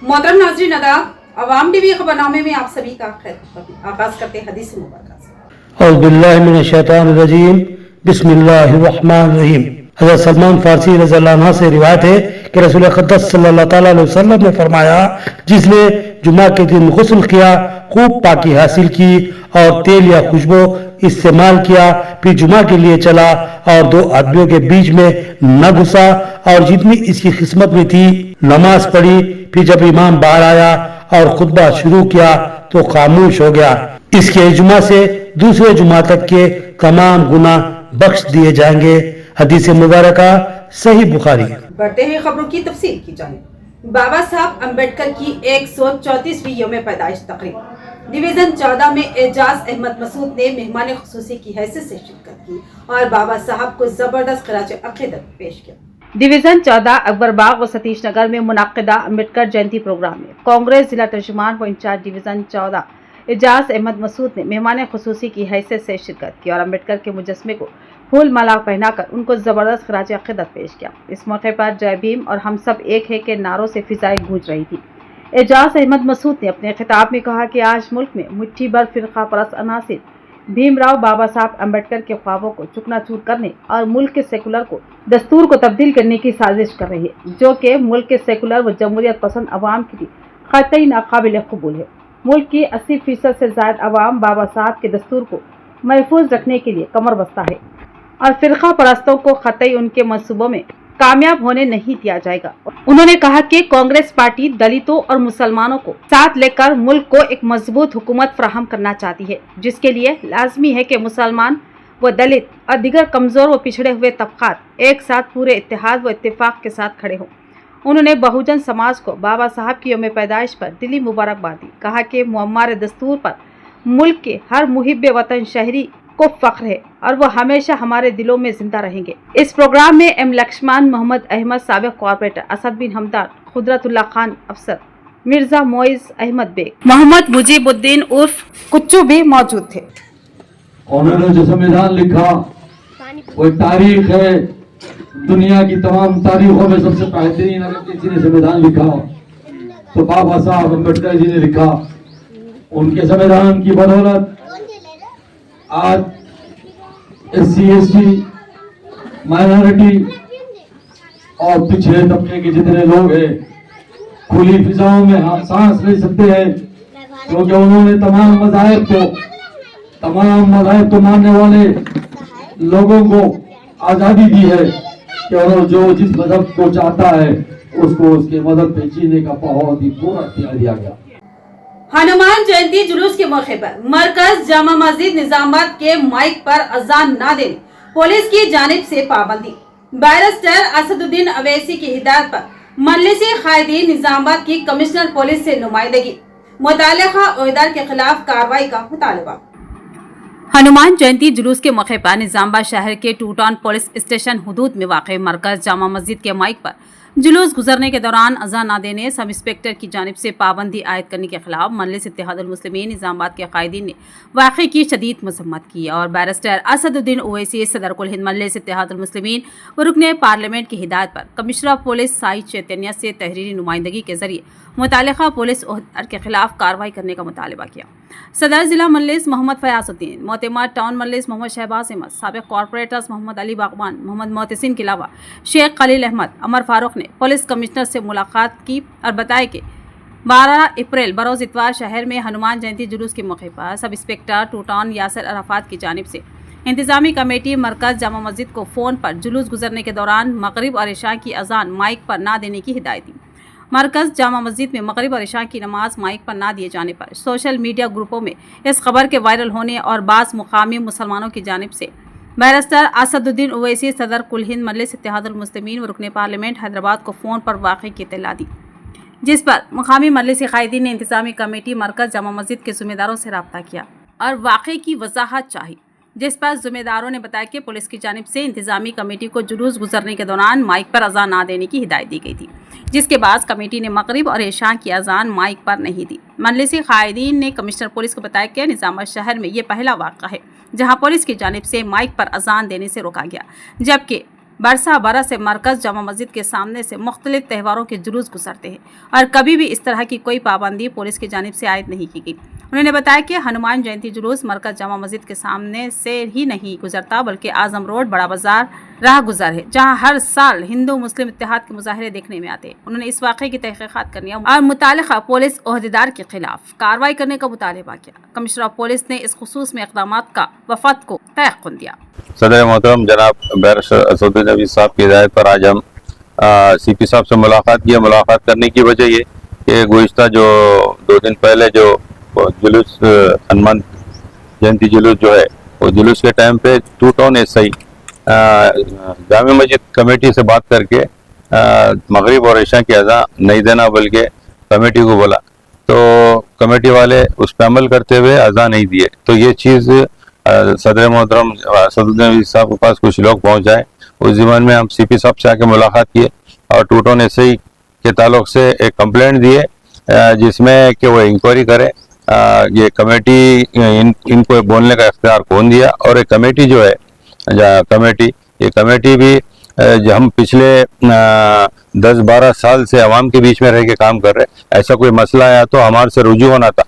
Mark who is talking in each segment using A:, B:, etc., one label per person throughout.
A: मोहतरम नाज़रीन अवाम टीवी खबरनामे में आप सभी का खैर आगाज करते हैं हदीस मुबारक से।
B: औज़ु बिल्लाहि मिनश शैतानिर रजीम बिस्मिल्लाहिर रहमानिर रहीम। हज़रत सलमान फारसी रज़ियल्लाहु अन्हु से रिवायत है कि रसूल अक़दस सल्लल्लाहु तआला अलैहि वसल्लम ने फरमाया, जिसने जुमा के दिन गुस्ल किया, खूब पाकी हासिल की और तेल या खुशबू इस्तेमाल किया, फिर जुमा के लिए चला और दो आदमियों के बीच में न घुसा और जितनी इसकी किस्मत में थी नमाज पढ़ी, फिर जब इमाम बाहर आया और खुतबा शुरू किया तो खामोश हो गया, इसके जुमा से दूसरे जुमा तक के तमाम गुनाह बख्श दिए जाएंगे। हदीस मुबारका सही बुखारी।
A: बढ़ते हैं खबरों की तफसील की जानिब। बाबा साहब अम्बेडकर की 134वीं यौम पैदाइश तकरीब डिवीजन 14 में एजाज अहमद मसूद ने मेहमान खुसूसी की हैसियत से शिरकत की और बाबा साहब को जबरदस्त खराज अकीदत पेश किया। डिवीजन 14 अकबर बाग और सतीश नगर में मुनक्किदा अम्बेडकर जयंती प्रोग्राम में कांग्रेस जिला तर्जुमान व इंचार्ज डिवीजन 14 एजाज अहमद मसूद ने मेहमान खुसूसी की हैसियत से शिरकत की और अम्बेडकर के मुजस्मे को फूल माला पहनाकर उनको जबरदस्त खराज अकीदत पेश किया। इस मौके पर जय भीम और हम सब एक है के नारों से फिजाएं गूंज रही थी। एजाज अहमद मसूद ने अपने खिताब में कहा कि आज मुल्क में मुट्ठी भर फिरका परस्त अनासिर भीमराव बाबा साहब अम्बेडकर के ख्वाबों को चुकनाचूर करने और मुल्क के सेकुलर को दस्तूर को तब्दील करने की साजिश कर रही है, जो कि मुल्क के सेकुलर व जमहूरियत पसंद अवाम के लिए कतई नाकाबिल कबूल है। मुल्क की 80% से ज्यादा अवाम बाबा साहब के दस्तूर को महफूज रखने के लिए कमर बस्ता है और फिरका परस्तों को कतई उनके मंसूबों में कामयाब होने नहीं दिया जाएगा। उन्होंने कहा कि कांग्रेस पार्टी दलितों और मुसलमानों को साथ लेकर मुल्क को एक मजबूत हुकूमत फराहम करना चाहती है, जिसके लिए लाजमी है कि मुसलमान व दलित और दीगर कमजोर व पिछड़े हुए तबकात एक साथ पूरे इत्तेहाद व इत्तेफाक के साथ खड़े हों। उन्होंने बहुजन समाज को बाबा साहब की यौम पैदाइश पर दिली मुबारकबाद दी। कहा कि मुअम्मर दस्तूर पर मुल्क के हर मुहिब वतन शहरी को फख्र है और वो हमेशा हमारे दिलों में जिंदा रहेंगे। इस प्रोग्राम में एम लक्ष्मण, मोहम्मद अहमद साबिक कॉर्पोरेटर, असद बिन हमदान, खुदरतुल्लाह खान अफसर, मिर्जा मोइज अहमद बेग, मोहम्मद मुजीबुद्दीन उर्फ कुच्चू भी मौजूद थे।
C: उन्होंने जो संविधान लिखा वो तारीख है, दुनिया की तमाम तारीखों में सबसे बेहतरीन अगर किसी ने संविधान लिखा तो बाबा साहब अम्बेडकर जी ने लिखा। उनके संविधान की बदौलत आज SC ST माइनॉरिटी और पिछड़े तबके के जितने लोग हैं खुली फिजाओं में सांस ले सकते हैं, क्योंकि उन्होंने तमाम मज़ाहिब को मानने वाले लोगों को आज़ादी दी है कि उन्होंने जो जिस मजहब को चाहता है उसको उसके मजहब पे जीने का बहुत ही पूरा इख्तियार दिया गया।
A: हनुमान जयंती जुलूस के मौके पर मरकज जामा मस्जिद निजामाबाद के माइक पर अजान न देने पुलिस की जानिब से पाबंदी। बैरिस्टर असदुद्दीन अवैसी की हिदायत पर मजलिसी कायदीन निजामाबाद की कमिश्नर पुलिस से नुमाइंदगी, मुतल्लिका ओहदेदार के खिलाफ कार्रवाई का मुतालबा। हनुमान जयंती जुलूस के मौके पर निजामाबाद शहर के टू टाउन पुलिस स्टेशन हुदूद में वाक़ मरकज जामा मस्जिद के माइक पर जुलूस गुजरने के दौरान अज़ान न देने सब इंस्पेक्टर की जानिब से पाबंदी आयद करने के खिलाफ मजलिस इत्तेहादुल मुस्लिमीन निजामाबाद के कायदीन ने वाक़े की शदीद मजम्मत की और बैरिस्टर असदुद्दीन ओवैसी सदर कुल हिंद मजलिस इत्तेहादुल मुस्लिमीन व रुकने पार्लियामेंट की हिदायत पर कमिश्नर पुलिस साई चैतन्य से तहरीरी नुमाइंदगी के जरिए मुतल्लिका पुलिस ओहदेदार के खिलाफ कार्रवाई करने का मुतालबा किया। सदर जिला मजलिस मोहम्मद फयाजुद्दीन, मोतमद टाउन मजलिस मोहम्मद शहबाज अहमद, साबिक कॉर्पोरेटर्स मोहम्मद अली बागवान, मोहम्मद मोहतसिन के अलावा शेख खलील अहमद, अमर फारूक ने पुलिस कमिश्नर से मुलाकात की और बताया कि 12 अप्रैल बरोज इतवार शहर में हनुमान जयंती जुलूस के मौके पर sub inspector to town यासर Arafat की जानिब से इंतजामी कमेटी मरकज जामा मस्जिद को फ़ोन पर जुलूस गुजरने के दौरान मगरिब और इशा की अजान माइक पर ना देने की हिदायत दी। मरकज जामा मस्जिद में मगरिब और इशा की नमाज माइक पर ना दिए जाने पर सोशल मीडिया ग्रुपों में इस खबर के वायरल होने और बाज़ मुकामी मुसलमानों की जानिब से बैरिस्टर असदुद्दीन ओवैसी सदर कुल हिंद मजलिस इत्तेहादुल मुस्लिमीन व रुकने पार्लियामेंट हैदराबाद को फ़ोन पर वाक़े की इत्तला दी, जिस पर मुकामी मजलिसी कायदीन ने इंतजामी कमेटी मरकज जामा मस्जिद के ज़िम्मेदारों से रब्ता किया और वाक़े की वजाहत चाही, जिस पर ज़िम्मेदारों ने बताया कि पुलिस की जानिब से इंतजामी कमेटी को जुलूस गुजरने के दौरान माइक पर अजान ना देने की हिदायत दी गई थी, जिसके बाद कमेटी ने मगरिब और इशा की अजान माइक पर नहीं दी। मजलिसी कायदीन ने कमिश्नर पुलिस को बताया कि निजामाबाद शहर में ये पहला वाक़ा है जहां पुलिस की जानिब से माइक पर अजान देने से रोका गया, जबकि बरसा बरस से मरकज जामा मस्जिद के सामने से मुख्तलिफ त्योहारों के जुलूस गुजरते हैं और कभी भी इस तरह की कोई पाबंदी पुलिस की जानिब से आयद नहीं की गई। उन्होंने बताया कि हनुमान जयंती जुलूस मरकज जामा मस्जिद के सामने से ही नहीं गुजरता बल्कि आजम रोड बड़ा बाजार राह गुजर है जहां हर साल हिंदू मुस्लिम इत्तेहाद के मुजाहरे देखने में आते हैं। उन्होंने इस वाक़े की तहकीकात करने और मुतालिका पुलिस ओहदेदार के खिलाफ कार्रवाई करने का मुतालबा किया। कमिश्नर पुलिस ने इस खुसूस में इक़दाम का वफद को तयक़ुन दिया।
D: सदर मोहतरम जनाब बैरिस्टर असदुद्दीन अवीस साहब की हिदायत पर आज हम CP साहब से मुलाकात की। मुलाकात करने की वजह ये कि गुज़िश्ता जो 2 दिन पहले जो जुलूस हनुमान जयंती जुलूस जो है वो जुलूस के टाइम पे to town SI Jama Masjid committee से बात करके मगरिब और इशा की अज़ा नहीं देना बल्कि कमेटी को बोला, तो कमेटी वाले उस पर अमल करते हुए अज़ा नहीं दिए। तो ये चीज़ सदर मोहतरम असदुद्दीन अवीस साहब के पास कुछ लोग पहुंच जाए, उस ज़मान में हम CP साहब से आके मुलाकात किए और टू टाउन SI के ताल्लुक से एक कंप्लेंट दिए जिसमें कि वो इंक्वायरी करे ये कमेटी इनको बोलने का इख्तियार कौन दिया। और एक कमेटी जो है ये कमेटी भी जो हम पिछले 10-12 साल से अवाम के बीच में रह के काम कर रहे, ऐसा कोई मसला आया तो हमारे से रुजू होना था।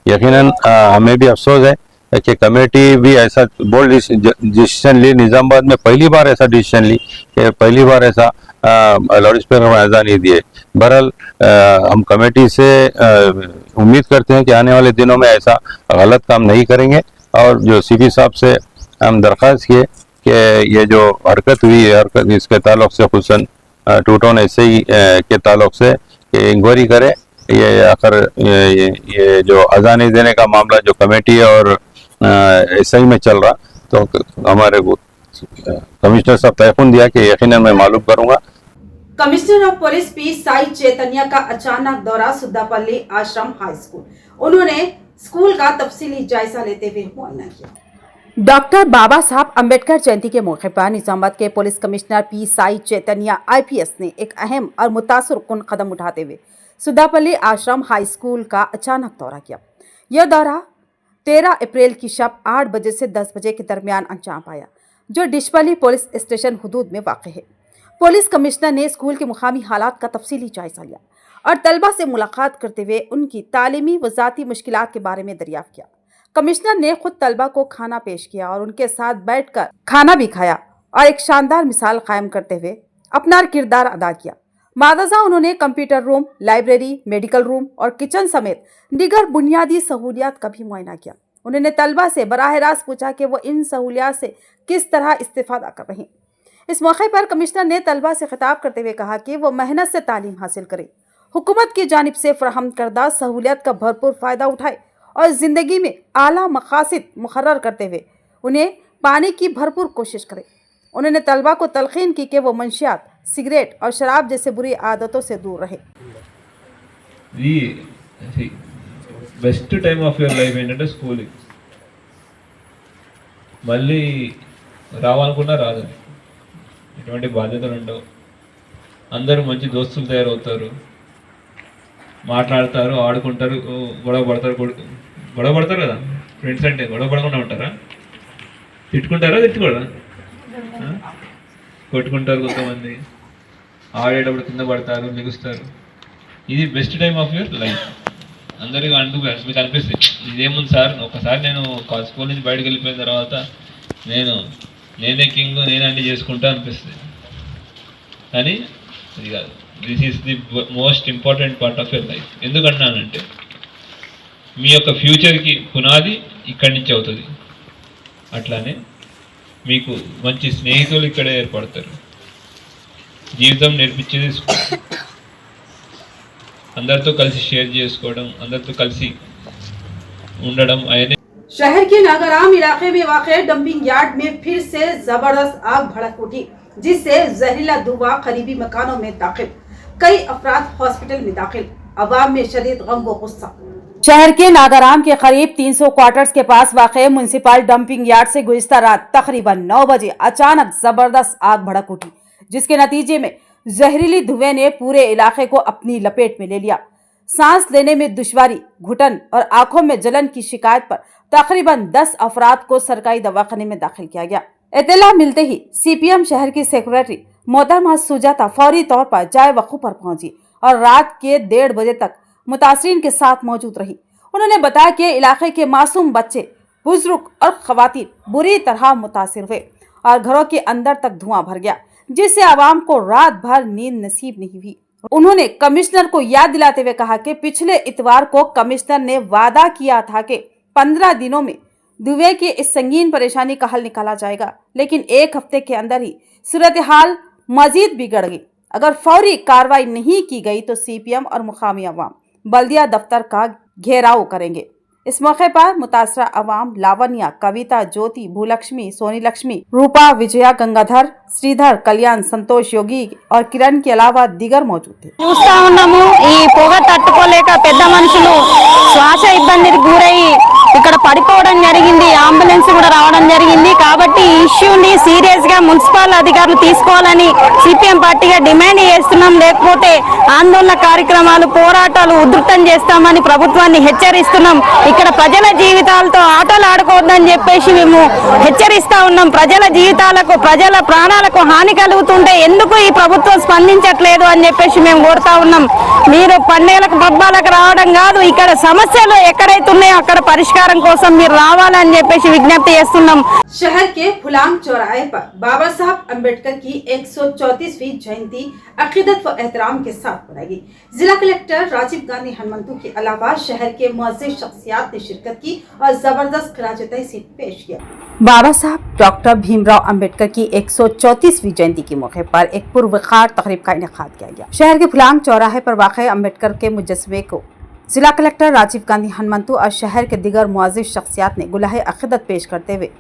D: यकीनन हमें भी अफसोस है कि कमेटी भी ऐसा बोल्ड डिसीजन ली, निज़ामाबाद में पहली बार ऐसा डिसीजन ली कि पहली बार ऐसा लाउड स्पीकर में अज़ा नहीं दिए। बहरहाल हम कमेटी से उम्मीद करते हैं कि आने वाले दिनों में ऐसा गलत काम नहीं करेंगे और जो CP साहब से हम दरख्वास्त किए कि ये जो हरकत हुई है हरकत इसके ताल्लुक से खुसन टू टाउन SI के ताल्लुक से इंक्वायरी करे। ये आखिर ये जो अज़ा नहीं देने का मामला जो कमेटी और SI में चल रहा, तो हमारे कमिश्नर साहब तयक़ुन दिया कि यकीनन मैं मालूम करूँगा।
A: Commissioner of police P Sai Chaitanya का अचानक दौरा सुद्दापल्ली आश्रम हाई स्कूल। उन्होंने स्कूल का तफसीली जायजा लेते हुए मुआयना किया। डॉक्टर बाबा साहब अम्बेडकर जयंती के मौके पर निजामाबाद के पुलिस कमिश्नर P साई चैतन्य IPS ने एक अहम और मुतासर कुन कदम उठाते हुए सुद्दापल्ली आश्रम हाई स्कूल का अचानक दौरा किया। यह दौरा 13 अप्रैल की शब 8 बजे से 10 बजे के दरमियान अंजाम पाया, जो डिशपल्ली पुलिस स्टेशन हुदूद में वाक़ है। पुलिस कमिश्नर ने स्कूल के मुकामी हालात का तफसीली जायजा लिया और तलबा से मुलाकात करते हुए उनकी तालीमी व ज़ाती मुश्किलात के बारे में दरियाफ्त किया। कमिश्नर ने खुद तलबा को खाना पेश किया और उनके साथ बैठकर खाना भी खाया और एक शानदार मिसाल कायम करते हुए अपना किरदार अदा किया। मादजा उन्होंने computer room, library, medical room और किचन समेत दीगर बुनियादी सहूलियात का भी मुआयना किया। उन्होंने तलबा से बराह रास्त पूछा कि वो इन सहूलियात से किस तरह इस्तेफादा कर रहे हैं। इस मौके पर कमिश्नर ने तलबा से खिताब करते हुए कहा कि वो मेहनत से तालीम हासिल करें, हुकूमत की जानिब से फराहम करदा सहूलियत का भरपूर फ़ायदा उठाए और ज़िंदगी में आला मकासद मुकर्रर करते हुए उन्हें पाने की भरपूर कोशिश करें। उन्होंने तलबा को तलकीन की कि वो मंशियात, सिगरेट और शराब जैसे बुरी आदतों से दूर रहे।
E: Best time of your life ఏంటంటే స్కూలింగ్. మళ్ళీ రావాలనుకున్నా రాదు, ఎటువంటి బాధ్యతలు ఉండవు, అందరూ మంచి దోస్తులు తయారవుతారు, మాట్లాడతారు, ఆడుకుంటారు, గొడవ పడతారు కదా. ఫ్రెండ్స్ అంటే గొడవ పడకుండా ఉంటారా? తిట్టుకుంటారా? తిట్టుకోరా? కొట్టుకుంటారు, కొంతమంది ఆడేటప్పుడు కింద పడతారు, లెగుస్తారు. ఇది best time of your life. అందరికీ మీకు అనిపిస్తుంది ఇదేముంది సార్, ఒకసారి నేను స్కూల్ నుంచి బయటకు వెళ్ళిపోయిన తర్వాత నేనే కింగ్, నేనే అన్ని చేసుకుంటా అనిపిస్తుంది. కానీ ఇది కాదు. This is the most important part of your life. ఎందుకన్నానంటే మీ యొక్క ఫ్యూచర్కి పునాది ఇక్కడి నుంచి అవుతుంది. అట్లానే మీకు మంచి స్నేహితులు ఇక్కడే ఏర్పడతారు. జీవితం నేర్పించేది స్కూల్. అందరితో కలిసి షేర్ చేసుకోవడం, అందరితో కలిసి ఉండడం అయనే.
A: शहर के नागाराम इलाके में वाक़ डंपिंग यार्ड में फिर से जबरदस्त आग भड़क उठी, जिससे जहरीला धुआं करीबी मकानों में दाखिल, कई अफराद हॉस्पिटल में दाखिल, अवाम में शदीद गम व गुस्सा। शहर के नागाराम के करीब 300 क्वार्टर्स के पास वाक़ म्युनिसिपल डंपिंग यार्ड से गुज़िश्ता रात तकरीबन 9 बजे अचानक जबरदस्त आग भड़क उठी, जिसके नतीजे में जहरीली धुएं ने पूरे इलाके को अपनी लपेट में ले लिया। सांस लेने में दुश्वारी, घुटन और आंखों में जलन की शिकायत पर तकरीबन 10 अफराद को सरकारी दवाखाने में दाखिल किया गया। इत्तला मिलते ही सीपीएम शहर की सेक्रेटरी मोहतरमा सुजाता फौरी तौर पर जाए वक़्फ़ पर पहुंची और रात के 1:30 बजे तक मुतासरीन के साथ मौजूद रही। उन्होंने बताया कि इलाके के मासूम बच्चे, बुजुर्ग और खवातीन बुरी तरह मुतासिर हुए और घरों के अंदर तक धुआं भर गया, जिससे आवाम को रात भर नींद नसीब नहीं हुई। उन्होंने कमिश्नर को याद दिलाते हुए कहा कि पिछले इतवार को कमिश्नर ने वादा किया था कि 15 दिनों में दुबई की इस संगीन परेशानी का हल निकाला जाएगा, लेकिन एक हफ्ते के अंदर ही सूरत हाल मजीद बिगड़ गई। अगर फौरी कार्रवाई नहीं की गई तो सीपीएम और मुकामी अवाम बल्दिया दफ्तर का घेराव करेंगे। इस मौके पर मुतासरा अवाम लावण्या, कविता, ज्योति, भूलक्ष्मी, सोनी लक्ष्मी, रूपा, विजया, गंगाधर, श्रीधर, कल्याण, संतोष, योगी और किरण के अलावा दीगर मौजूद थे।
F: చూస్తా ఉన్నాము ఈ పొగ తట్టుకోలేక పెద్ద మనుషులు శ్వాస ఇబ్బందికి గురయ్యి ఇక్కడ పడిపోవడం జరిగింది, అంబులెన్స్ కూడా రావడం జరిగింది। కాబట్టి ఈ ఇష్యూని సీరియస్ గా మున్సిపల్ అధికారులు తీసుకోవాలని సిపిఎం పార్టీగా డిమాండ్ చేస్తున్నాం। లేకపోతే ఆందోళన కార్యక్రమాలు, పోరాటాలు ఉధృతం చేస్తామని ప్రభుత్వాన్ని హెచ్చరిస్తున్నాం। ఇక్కడ ప్రజల జీవితాలతో ఆటలు ఆడుకోవద్దని చెప్పేసి మేము హెచ్చరిస్తా ఉన్నాం। ప్రజల జీవితాలకు, ప్రజల ప్రాణాలకు హాని కలుగుతుంటే ఎందుకు ఈ ప్రభుత్వం స్పందించట్లేదు అని చెప్పేసి మేము కోరుతా ఉన్నాం। మీరు పండుగలకు పబ్బాలకు రావడం కాదు, ఇక్కడ సమస్యలు ఎక్కడైతే ఉన్నాయో అక్కడ పరిష్కారం కోసం మీరు రావాలని చెప్పేసి విజ్ఞప్తి చేస్తున్నాం।
A: शहर के फुलांग चौराहे पर बाबा साहब अम्बेडकर की 134वीं जयंती अकीदत व एहतराम के साथ मनाई गई। जिला कलेक्टर राजीव गांधी हनुमंतु के अलावा शहर के मुअज़्ज़िज़ शख्सियात ने शिरकत की और जबरदस्त खिराज तहसीन पेश किया। बाबा साहब डॉक्टर भीमराव अम्बेडकर की 134वीं जयंती के मौके पर एक पुरवकार तकरीब का इनेकाद किया गया। शहर के फुलांग चौराहे पर वाक़ अम्बेडकर के मुजस्समे को जिला कलेक्टर राजीव गांधी हनुमंतु और शहर के दिगर मुअज़्ज़िज़ शख्सियात ने गुलाहे अक़ीदत पेश करते हुए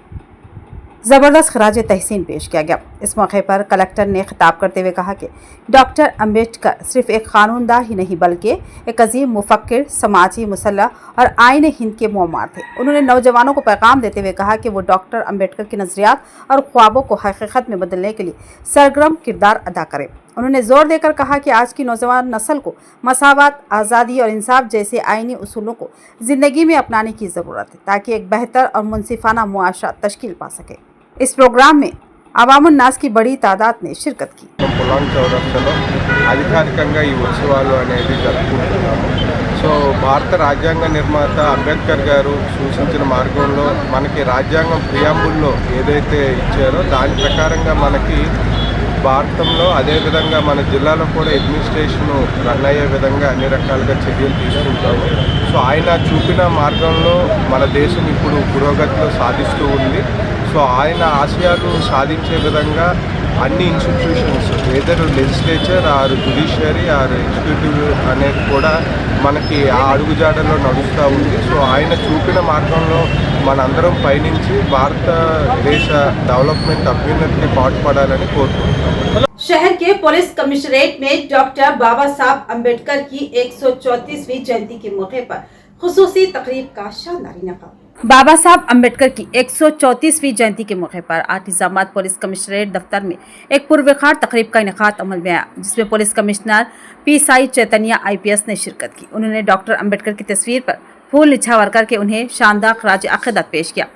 A: ज़बरदस्त खराज तहसीन पेश किया गया। इस मौके पर कलेक्टर ने खिताब करते हुए कहा कि डॉक्टर अम्बेडकर सिर्फ एक कानूनदा ही नहीं बल्कि एक अजीम मुफक्किर, समाजी मुसल्लह और आईन हिंद के मोमार थे। उन्होंने नौजवानों को पैगाम देते हुए कहा कि वो डॉक्टर अम्बेडकर के नज़रियात और ख्वाबों को हकीकत में बदलने के लिए सरगर्म किरदार अदा करें। उन्होंने जोर देकर कहा कि आज की नौजवान नस्ल को मसावत, आज़ादी और इंसाफ जैसे आईनी उसूलों को ज़िंदगी में अपनाने की ज़रूरत है ताकि एक बेहतर और मुनसिफाना मुआशरा तश्कील पा सके। इस प्रोग्राम में अवामुन नास की बड़ी तादाद ने शिरकत की।
G: పొలాంగ్ చౌరస్తాలో అధికారికంగా ఈ ఉత్సవాలు అనేది జరుపుకుంటున్నాము। సో భారత రాజ్యాంగ నిర్మాత అంబేద్కర్ గారు సూచించిన మార్గంలో మనకి రాజ్యాంగం ప్రియాంబుల్లో ఏదైతే ఇచ్చారో దాని ప్రకారంగా మనకి భారతంలో అదేవిధంగా మన జిల్లాలో కూడా అడ్మినిస్ట్రేషన్ రన్ అయ్యే విధంగా అన్ని రకాలుగా చర్యలు తీసుకుంటాము। సో ఆయన చూపిన మార్గంలో మన దేశం ఇప్పుడు పురోగతిలో సాధిస్తూ ఉంది। సో ఆయన ఆశయాలు సాధించే విధంగా అన్ని institutions either legislature or judiciary or executive అనేది కూడా మనకి ఆ అడుగుజాడలో నడుస్తూ ఉంది। సో ఆయన చూపిన మార్గంలో మనందరం పయనించి భారతదేశ డెవలప్మెంట్ అభ్యున్నతికి పాటుపడాలని కోరుకుంటున్నాం।
A: शहर के पुलिस कमिश्नरेट में डॉक्टर बाबा साहब अम्बेडकर की 134वीं जयंती के मौके पर खुसूसी तकरीब का शानदार इनेकाद। बाबा साहब अम्बेडकर की 134वीं जयंती के मौके पर आज निजामाबाद पुलिस कमिश्नरेट दफ्तर में एक पुरवकार तकरीब का इनेकाद अमल में आया, जिसमें पुलिस कमिश्नर पी.साई चैतन्या IPS ने शिरकत की। उन्होंने डॉक्टर अम्बेडकर की तस्वीर पर फूल निछावर करके उन्हें शानदार खराज अक़ीदत पेश किया।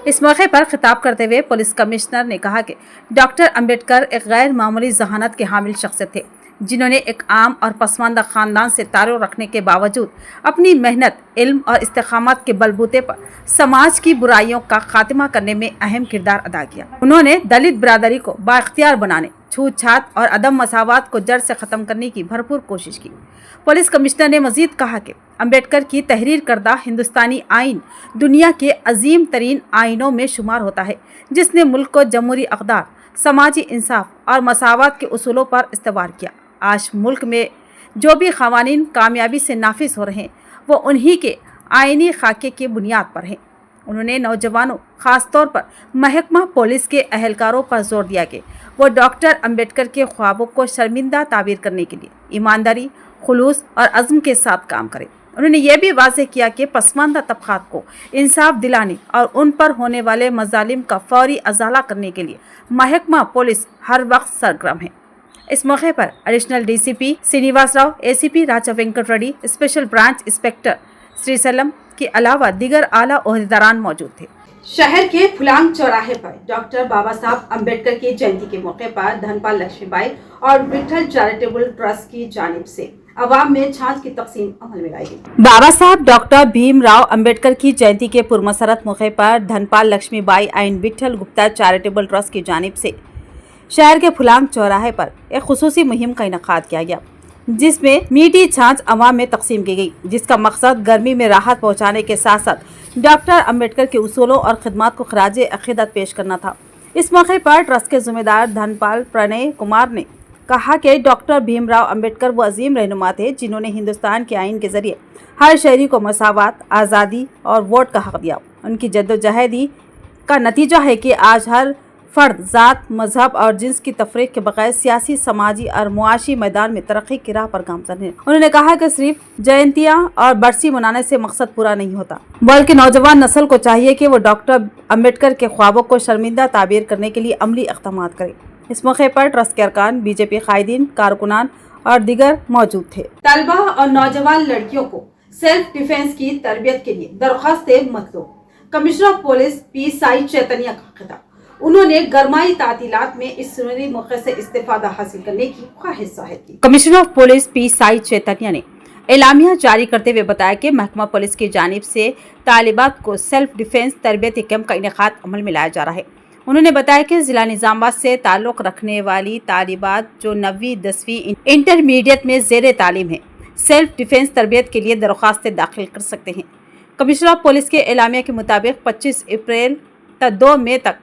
A: इस मौके पर खिताब करते हुए पुलिस कमिश्नर ने कहा कि डॉक्टर अम्बेडकर एक गैर मामूली जहानत के हामिल शख्सियत थे, जिन्होंने एक आम और पसमानदा ख़ानदान से ताल्लुक़ रखने के बावजूद अपनी मेहनत, इल्म और इस्तिक़ामत के बलबूते पर समाज की बुराइयों का खात्मा करने में अहम किरदार अदा किया। उन्होंने दलित बिरादरी को बाइख्तियार बनाने, छूत छात और अदम मसावत को जड़ से ख़त्म करने की भरपूर कोशिश की। पुलिस कमिश्नर ने मजीद कहा कि अम्बेडकर की तहरीर करदा हिंदुस्तानी आइन दुनिया के अजीम तरीन आइनों में शुमार होता है, जिसने मुल्क को जमहूरी अक़दार, समाजी इंसाफ और मसावत के उसूलों पर इस्तवार किया। आज मुल्क में जो भी क़वानीन कामयाबी से नाफिज हो रहे हैं वो उन्हीं के आइनी खाके की बुनियाद पर हैं। उन्होंने नौजवानों, ख़ास तौर पर महकमा पुलिस के अहलकारों पर जोर दिया कि वो डॉक्टर अम्बेडकर के ख्वाबों को शर्मिंदा ताबीर करने के लिए ईमानदारी, खुलूस और अज़्म के साथ काम करें। उन्होंने ये भी वाज़ेह किया कि पसमानदा तबक़ात को इंसाफ दिलाने और उन पर होने वाले मज़ालिम का फौरी अज़ाला करने के लिए महकमा पुलिस हर वक्त सरगर्म है। इस मौके पर additional DCP Srinivas Rao, ACP Raja Venkat Reddy, special branch inspector Srisalam के अलावा दीगर आला ओहदेदारान मौजूद थे। शहर के फुलांग चौराहे पर डॉक्टर बाबा साहब अम्बेडकर की जयंती के मौके पर धनपाल लक्ष्मीबाई और विठल चैरिटेबल ट्रस्ट की जानिब से अवाम में छाछ की तकसीम अमल में लाई गई। बाबा साहब डॉक्टर भीमराव अंबेडकर की जयंती के पुरमसरत मौके पर Dhanpal Laxmibai and Vithal Gupta charitable trust की जानिब से शहर के फुलांग चौराहे पर एक खुसूसी मुहिम का इनेकाद किया गया, जिसमें मीठी छाछ अवाम में तकसीम की गई, जिसका मकसद गर्मी में राहत पहुँचाने के साथ साथ डॉक्टर अंबेडकर के उसूलों और खिदमत को खराज अकीदत पेश करना था। इस मौके पर ट्रस्ट के जिम्मेदार धनपाल प्रणय कुमार ने कहा कि डॉक्टर भीमराव अंबेडकर वो अजीम रहनुमा थे जिन्होंने हिंदुस्तान के आइन के जरिए हर शहरी को मसावत, आज़ादी और वोट का हक दिया। उनकी जद्दोजहदी का नतीजा है कि आज हर फर्द ज़ात, मजहब और जिन्स की तफरीक के बगैर सियासी, समाजी और मुआशी मैदान में तरक्की की राह पर गामजन है। उन्होंने कहा कि सिर्फ जयंतियाँ और बरसी मनाने से मकसद पूरा नहीं होता, बल्कि नौजवान नस्ल को चाहिए कि वो डॉक्टर अम्बेडकर के ख्वाबों को शर्मिंदा ताबीर करने के लिए अमली इक़दाम करे। इस मौके पर ट्रस्ट के अरकान, बीजेपी कायदीन, कारकुनान और दीगर मौजूद थे। तलबा और नौजवान लड़कियों को सेल्फ डिफेंस की तरबियत के लिए दरख्वास्तें मतलूब। Commissioner of police P Sai Chaitanya का खिताब। उन्होंने गरमाई तातीलात में इस सुनहरी मौके से इस्तेफादा हासिल करने की ख्वाहिश जाहिर की। Commissioner of police P Sai Chaitanya ने एलामिया जारी करते हुए बताया कि महकमा पुलिस की जानिब से तालिबात को सेल्फ डिफेंस तरबियती कैंप का इनेकाद अमल में लाया जा रहा है। उन्होंने बताया कि जिला निजामाबाद से ताल्लुक़ रखने वाली तालिबात जो 9वीं 10वीं इंटरमीडिएट में ज़ेर तालीम है, सेल्फ डिफेंस तरबियत के लिए दरख्वास्तें दाखिल कर सकते हैं। कमिश्नर ऑफ पुलिस के एलामिया के मुताबिक 25 अप्रैल तक 2 मई तक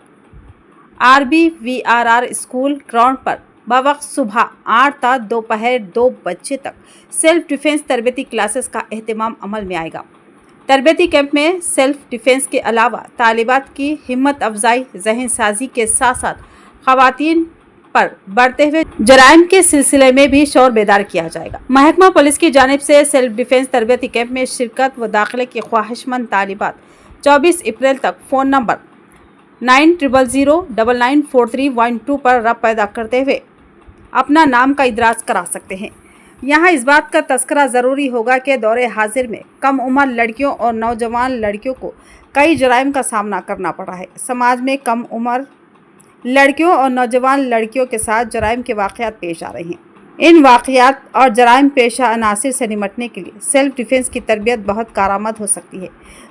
A: RBVRR स्कूल ग्राउंड पर बवक्त सुबह 8 ता दोपहर 2 बजे तक सेल्फ डिफेंस तरबियती क्लासेस का एहतमाम अमल में आएगा। तरबियती कैंप में सेल्फ डिफेंस के अलावा तालिबात की हिम्मत अफजाई, जहन साजी के साथ साथ खवातीन पर बढ़ते हुए जराइम के सिलसिले में भी शोर बेदार किया जाएगा। महकमा पुलिस की जानिब से सेल्फ डिफेंस तरबियती कैंप में शिरकत व दाखिले की ख्वाहिशमंद तालिबात 24 अप्रैल तक फ़ोन नंबर 9000994312 पर रब्त पैदा करते हुए अपना नाम का इदराज करा सकते हैं। यहाँ इस बात का तस्करा ज़रूरी होगा कि दौरे हाजिर में कम उम्र लड़कियों और नौजवान लड़कियों को कई जराइम का सामना करना पड़ा है। समाज में कम उम्र लड़कियों और नौजवान लड़कियों के साथ जराइम के वाक़यात पेश आ रहे हैं। इन वाक़यात और जराइम पेशा अनासिर से निमटने के लिए सेल्फ डिफेंस की तरबियत बहुत कारआमद हो सकती है।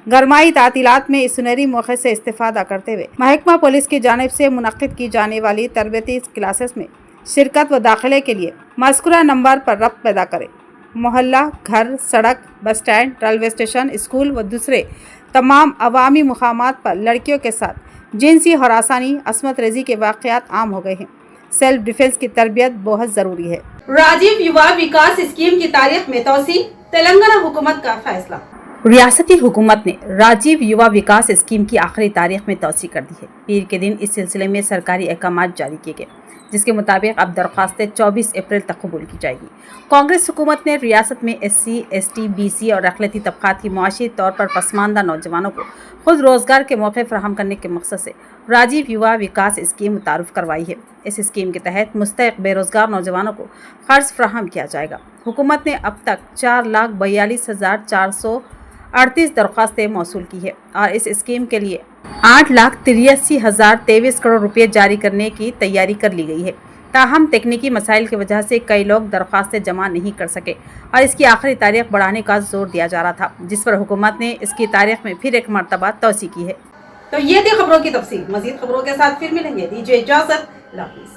A: गरमाई तातीलात में इस सुनहरी मौके से इस्तेफादा करते हुए महकमा पुलिस की जानिब से मुनक्किद की जाने वाली तरबियती क्लासेस में शिरकत व दाखिले के लिए मज़कूरा नंबर पर रब्त पैदा करें। मोहल्ला, घर, सड़क, bus stand, railway station, school व दूसरे तमाम अवामी मुकामात पर लड़कियों के साथ जिनसी हरासानी, असमत रेजी के वाक़यात आम हो गए हैं। सेल्फ डिफेंस की तरबियत बहुत ज़रूरी है। राजीव युवा विकास स्कीम की तारीख में तोसी, तेलंगाना हुकूमत का फैसला। रियासती हुकूमत ने राजीव युवा विकास स्कीम की आखिरी तारीख में तोसी कर दी है। पीर के दिन इस सिलसिले में सरकारी अहकाम जारी किए गए, जिसके मुताबिक अब दरख्वास्तें 24 अप्रैल तक कबूल की जाएगी। कांग्रेस हुकूमत ने रियासत में SC, ST, BC और अक़लियती तबक़ात की मुआशी तौर पर पसमानदा नौजवानों को खुद रोज़गार के मौके फराहम करने के मकसद से राजीव युवा विकास स्कीम मुतारुफ करवाई है। इस स्कीम के तहत मुस्तहिक़ बेरोज़गार नौजवानों को क़र्ज़ फराहम किया जाएगा। हुकूमत ने अब तक 4,42,438 दरख्वास्तें मौसूल की है और इस स्कीम के लिए 8,83,023 करोड़ रुपये जारी करने की तैयारी कर ली गई है। ताहम तकनीकी मसाइल की वजह से कई लोग दरख्वास्तें जमा नहीं कर सके और इसकी आखिरी तारीख बढ़ाने का जोर दिया जा रहा था, जिस पर हुकूमत ने इसकी तारीख में फिर एक मरतबा तोसी की है। तो ये थी खबरों की तफसील। मजीद खबरों के साथ फिर मिलेंगे। दीजिए इजाज़त। अल्लाह हाफ़िज़।